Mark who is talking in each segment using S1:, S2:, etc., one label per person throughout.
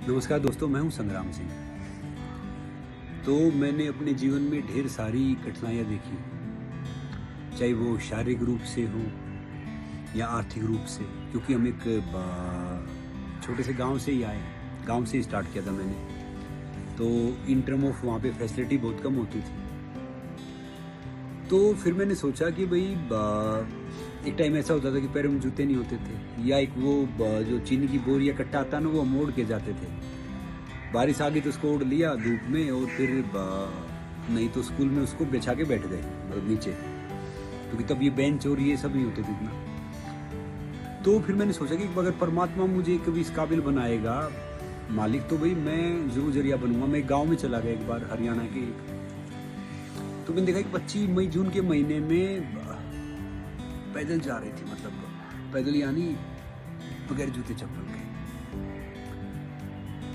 S1: नमस्कार दोस्तों, मैं हूं संग्राम सिंह। तो मैंने अपने जीवन में ढेर सारी कठिनाइयां देखी, चाहे वो शारीरिक रूप से हो या आर्थिक रूप से, क्योंकि हम एक छोटे से गांव से ही आए हैं। गांव से ही स्टार्ट किया था मैंने। तो इन टर्म ऑफ वहाँ पे फैसिलिटी बहुत कम होती थी। तो फिर मैंने सोचा कि भाई एक टाइम ऐसा होता था कि पैरों में जूते नहीं होते थे, या एक वो जो चीनी की बोरी या कट्टा आता ना, वो हम ओढ़ के जाते थे। बारिश आ गई तो उसको ओढ़ लिया धूप में, और फिर नहीं तो स्कूल में उसको बिछा के बैठ गए मतलब नीचे, क्योंकि तब ये बेंच और ये सब नहीं होते थे इतना। तो फिर मैंने सोचा कि अगर परमात्मा मुझे कभी इस काबिल बनाएगा मालिक, तो भाई मैं जरूर जरिया बनूंगा। मैं गाँव में चला गया एक बार, हरियाणा के। तो मैंने देखा कि 25 मई जून के महीने में पैदल जा रही थी, मतलब पैदल यानी बगैर जूते चप्पल के।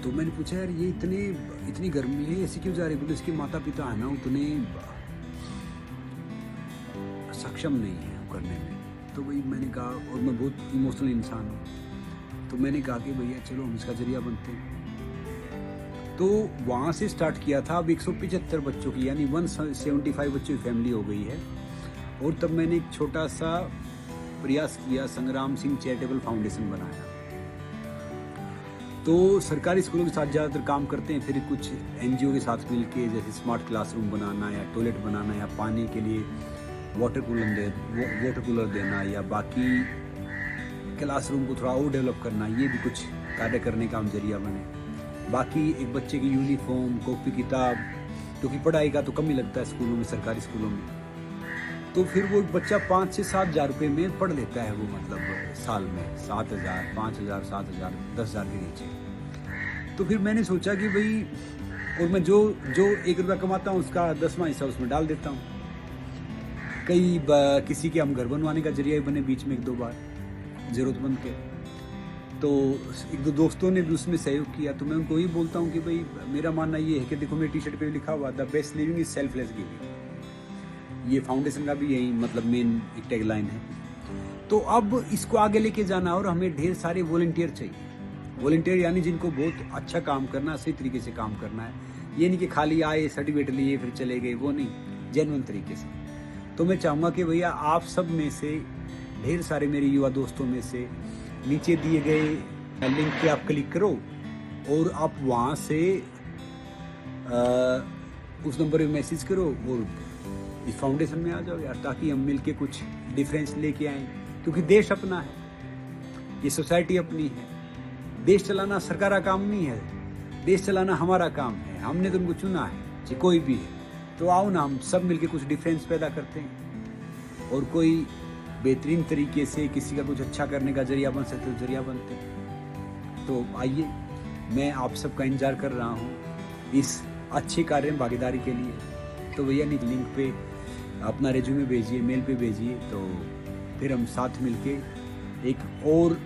S1: तो मैंने पूछा, यार ये इतनी गर्मी है, ऐसी क्यों जा रही है? बोले इसके माता पिता है ना, उतने सक्षम नहीं है करने में। तो भाई मैंने कहा, और मैं बहुत इमोशनल इंसान हूँ, तो मैंने कहा कि भैया चलो हम इसका जरिया बनते हैं। तो वहाँ से स्टार्ट किया था। अब 175 बच्चों की यानी 175 बच्चों की फैमिली हो गई है। और तब मैंने एक छोटा सा प्रयास किया, संग्राम सिंह चैरिटेबल फाउंडेशन बनाया। तो सरकारी स्कूलों के साथ ज़्यादातर काम करते हैं, फिर कुछ एनजीओ के साथ मिलके, जैसे स्मार्ट क्लासरूम बनाना या टॉयलेट बनाना या पानी के लिए वाटर कूलर देना, या बाकी क्लासरूम को थोड़ा और डेवलप करना, ये भी कुछ कार्य करने का हम जरिया बने। बाकी एक बच्चे की यूनिफॉर्म, कॉपी, किताब, क्योंकि पढ़ाई का तो कम ही लगता है स्कूलों में, सरकारी स्कूलों में। तो फिर वो बच्चा 5 से 7 हज़ार रुपये में पढ़ लेता है वो, मतलब साल में 7,000, 5,000, 7,000, 10,000 के नीचे। तो फिर मैंने सोचा कि भाई, और मैं जो 1 रुपया कमाता हूँ उसका 10वां हिस्सा उसमें डाल देता हूँ। किसी के हम घर बनवाने का जरिया भी बने बीच में 1-2 बार ज़रूरतमंद के। तो 1-2 दोस्तों ने भी उसमें सहयोग किया। तो मैं उनको ही बोलता हूँ कि भाई मेरा मानना ये है कि देखो, मेरी टी-शर्ट पे लिखा हुआ the best living is selfless giving. ये फाउंडेशन का भी यही मतलब मेन एक टैगलाइन है। तो अब इसको आगे लेके जाना, और हमें ढेर सारे वॉलंटियर चाहिए। वॉलंटियर यानी जिनको बहुत अच्छा काम करना, सही तरीके से काम करना है। ये नहीं कि खाली आए, सर्टिफिकेट लिए, फिर चले गए, वो नहीं, जेन्युइन तरीके से। तो मैं चाहूँगा कि भैया आप सब में से, ढेर सारे मेरे युवा दोस्तों में से, नीचे दिए गए लिंक पे आप क्लिक करो और आप वहाँ से उस नंबर पे मैसेज करो और इस फाउंडेशन में आ जाओ यार, ताकि हम मिलके कुछ डिफरेंस लेके आएं। क्योंकि देश अपना है, ये सोसाइटी अपनी है। देश चलाना सरकार का काम नहीं है, देश चलाना हमारा काम है। हमने तुमको चुना है, चाहे कोई भी है। तो आओ ना, हम सब मिलके कुछ डिफरेंस पैदा करते हैं, और कोई बेहतरीन तरीके से किसी का कुछ अच्छा करने का जरिया बन सकते, तो जरिया बनते हैं। तो आइए, मैं आप सबका इंतजार कर रहा हूँ इस अच्छे कार्य में भागीदारी के लिए। तो भैया लिंक पे अपना रेज्यूमे भेजिए, मेल पे भेजिए, तो फिर हम साथ मिलके एक और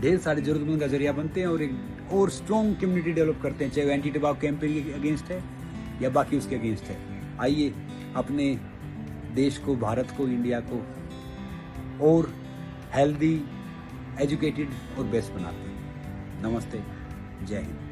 S1: ढेर सारे जरूरतमंद का जरिया बनते हैं, और एक और स्ट्रॉन्ग कम्युनिटी डेवलप करते हैं, चाहे वो एंटी टबैको कैंपेन के अगेंस्ट है या बाकी उसके अगेंस्ट है। आइए, अपने देश को, भारत को, इंडिया को और हेल्दी, एजुकेटेड और बेस्ट बनाते हैं। नमस्ते, जय हिंद।